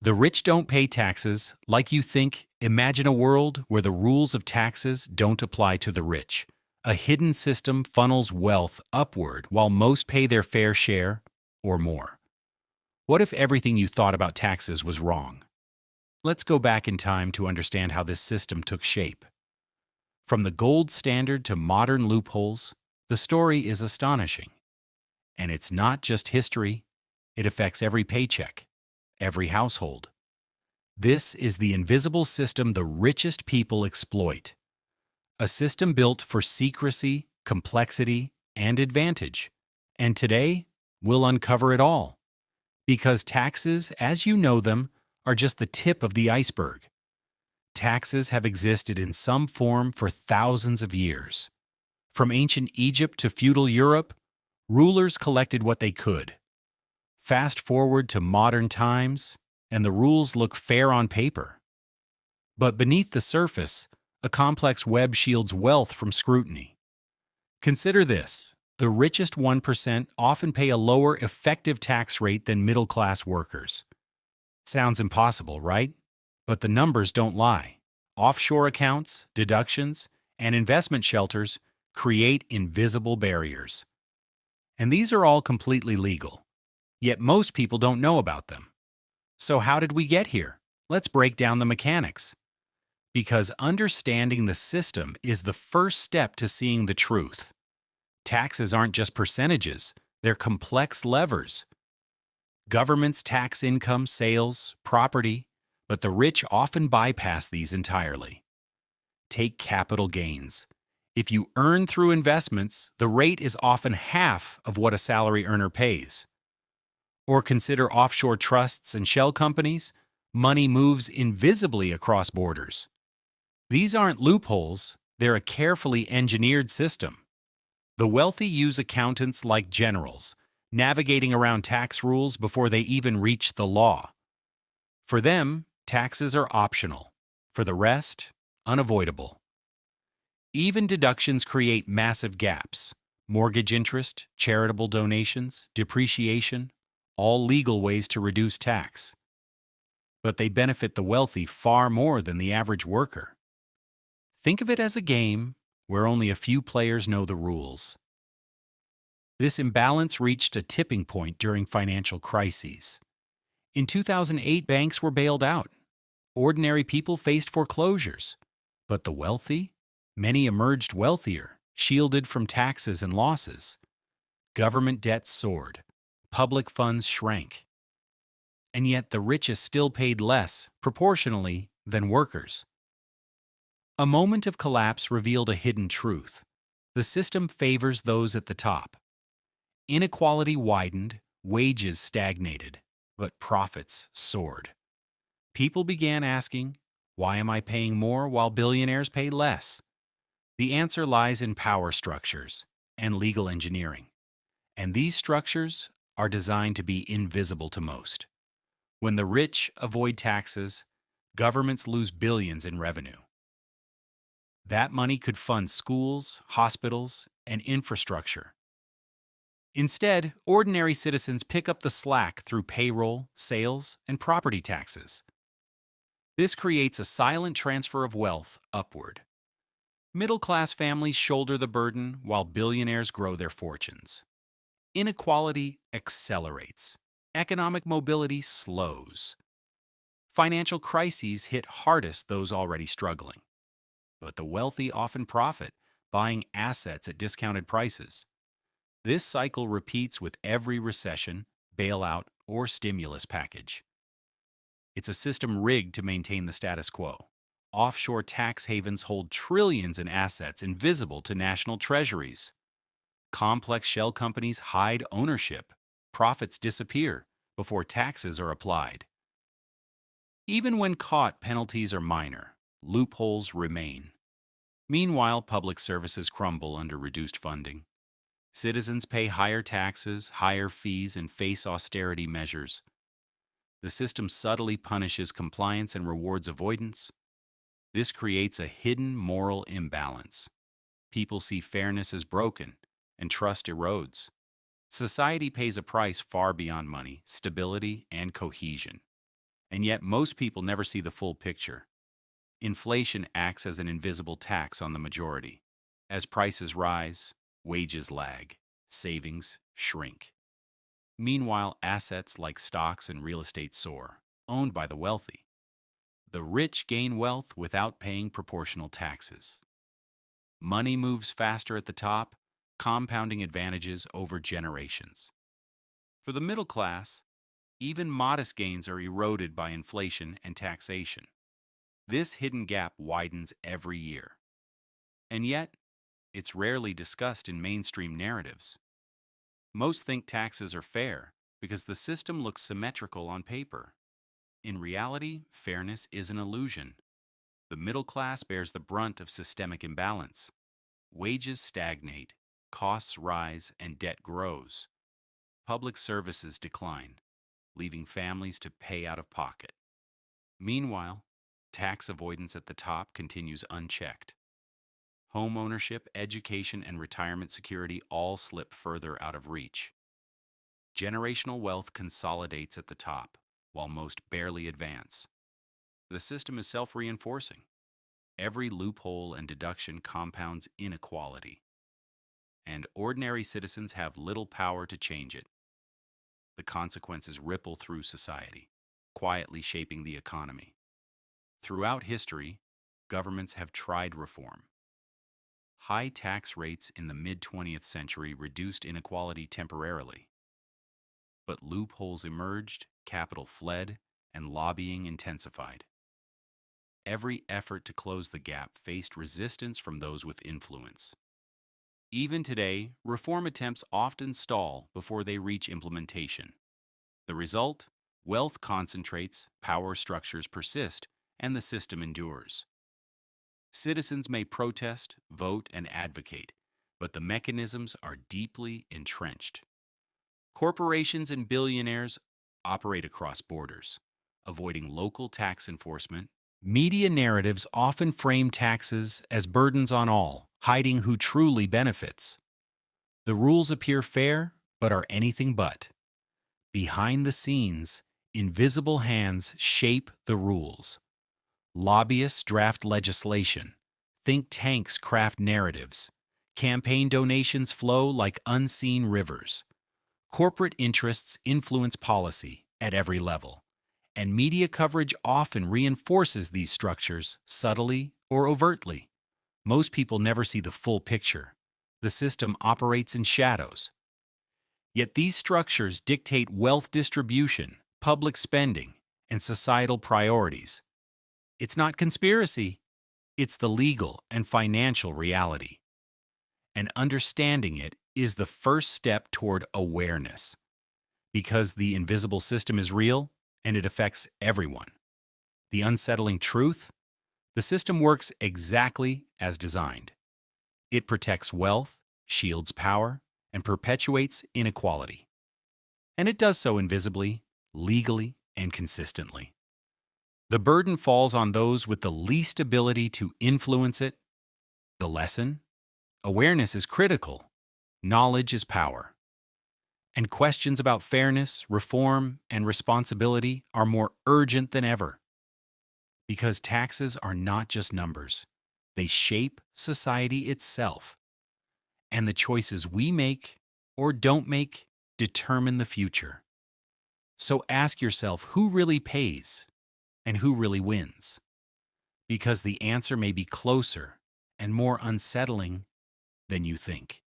The rich don't pay taxes like you think. Imagine a world where the rules of taxes don't apply to the rich. A hidden system funnels wealth upward while most pay their fair share or more. What if everything you thought about taxes was wrong? Let's go back in time to understand how this system took shape. From the gold standard to modern loopholes, the story is astonishing. And it's not just history, it affects every paycheck, every household. This is the invisible system the richest people exploit. A system built for secrecy, complexity, and advantage. And today, we'll uncover it all. Because taxes, as you know them, are just the tip of the iceberg. Taxes have existed in some form for thousands of years. From ancient Egypt to feudal Europe, rulers collected what they could. Fast forward to modern times, and the rules look fair on paper. But beneath the surface, a complex web shields wealth from scrutiny. Consider this: the richest 1% often pay a lower effective tax rate than middle-class workers. Sounds impossible, right? But the numbers don't lie. Offshore accounts, deductions, and investment shelters create invisible barriers. And these are all completely legal. Yet most people don't know about them. So how did we get here? Let's break down the mechanics. Because understanding the system is the first step to seeing the truth. Taxes aren't just percentages, they're complex levers. Governments tax income, sales, property, but the rich often bypass these entirely. Take capital gains. If you earn through investments, the rate is often half of what a salary earner pays. Or consider offshore trusts and shell companies. Money moves invisibly across borders. These aren't loopholes, they're a carefully engineered system. The wealthy use accountants like generals, navigating around tax rules before they even reach the law. For them, taxes are optional. For the rest, unavoidable. Even deductions create massive gaps. Mortgage interest, charitable donations, depreciation, all legal ways to reduce tax. But they benefit the wealthy far more than the average worker. Think of it as a game where only a few players know the rules. This imbalance reached a tipping point during financial crises. In 2008, banks were bailed out. Ordinary people faced foreclosures. But the wealthy? Many emerged wealthier, shielded from taxes and losses. Government debt soared. Public funds shrank. And yet the richest still paid less, proportionally, than workers. A moment of collapse revealed a hidden truth. The system favors those at the top. Inequality widened, wages stagnated, but profits soared. People began asking, why am I paying more while billionaires pay less? The answer lies in power structures and legal engineering. And these structures are designed to be invisible to most. When the rich avoid taxes, governments lose billions in revenue. That money could fund schools, hospitals, and infrastructure. Instead, ordinary citizens pick up the slack through payroll, sales, and property taxes. This creates a silent transfer of wealth upward. Middle-class families shoulder the burden while billionaires grow their fortunes. Inequality accelerates. Economic mobility slows. Financial crises hit hardest those already struggling. But the wealthy often profit, buying assets at discounted prices. This cycle repeats with every recession, bailout, or stimulus package. It's a system rigged to maintain the status quo. Offshore tax havens hold trillions in assets invisible to national treasuries. Complex shell companies hide ownership. Profits disappear before taxes are applied. Even when caught, penalties are minor. Loopholes remain. Meanwhile, public services crumble under reduced funding. Citizens pay higher taxes, higher fees, and face austerity measures. The system subtly punishes compliance and rewards avoidance. This creates a hidden moral imbalance. People see fairness as broken, and trust erodes. Society pays a price far beyond money, stability, and cohesion. And yet most people never see the full picture. Inflation acts as an invisible tax on the majority. As prices rise, wages lag, savings shrink. Meanwhile, assets like stocks and real estate soar, owned by the wealthy. The rich gain wealth without paying proportional taxes. Money moves faster at the top, compounding advantages over generations. For the middle class, even modest gains are eroded by inflation and taxation. This hidden gap widens every year. And yet, it's rarely discussed in mainstream narratives. Most think taxes are fair because the system looks symmetrical on paper. In reality, fairness is an illusion. The middle class bears the brunt of systemic imbalance. Wages stagnate, costs rise, and debt grows. Public services decline, leaving families to pay out of pocket. Meanwhile, tax avoidance at the top continues unchecked. Home ownership, education, and retirement security all slip further out of reach. Generational wealth consolidates at the top, while most barely advance. The system is self-reinforcing. Every loophole and deduction compounds inequality, and ordinary citizens have little power to change it. The consequences ripple through society, quietly shaping the economy. Throughout history, governments have tried reform. High tax rates in the mid-20th century reduced inequality temporarily. But loopholes emerged, capital fled, and lobbying intensified. Every effort to close the gap faced resistance from those with influence. Even today, reform attempts often stall before they reach implementation. The result? Wealth concentrates, power structures persist, and the system endures. Citizens may protest, vote, and advocate, but the mechanisms are deeply entrenched. Corporations and billionaires operate across borders, avoiding local tax enforcement. Media narratives often frame taxes as burdens on all, hiding who truly benefits. The rules appear fair, but are anything but. Behind the scenes, invisible hands shape the rules. Lobbyists draft legislation. Think tanks craft narratives. Campaign donations flow like unseen rivers. Corporate interests influence policy at every level, and media coverage often reinforces these structures subtly or overtly. Most people never see the full picture. The system operates in shadows. Yet these structures dictate wealth distribution, public spending, and societal priorities. It's not conspiracy, it's the legal and financial reality. And understanding it is the first step toward awareness. Because the invisible system is real and it affects everyone. The unsettling truth? The system works exactly as designed. It protects wealth, shields power, and perpetuates inequality. And it does so invisibly, legally, and consistently. The burden falls on those with the least ability to influence it. The lesson? Awareness is critical. Knowledge is power. And questions about fairness, reform, and responsibility are more urgent than ever. Because taxes are not just numbers. They shape society itself. And the choices we make or don't make determine the future. So ask yourself who really pays and who really wins. Because the answer may be closer and more unsettling than you think.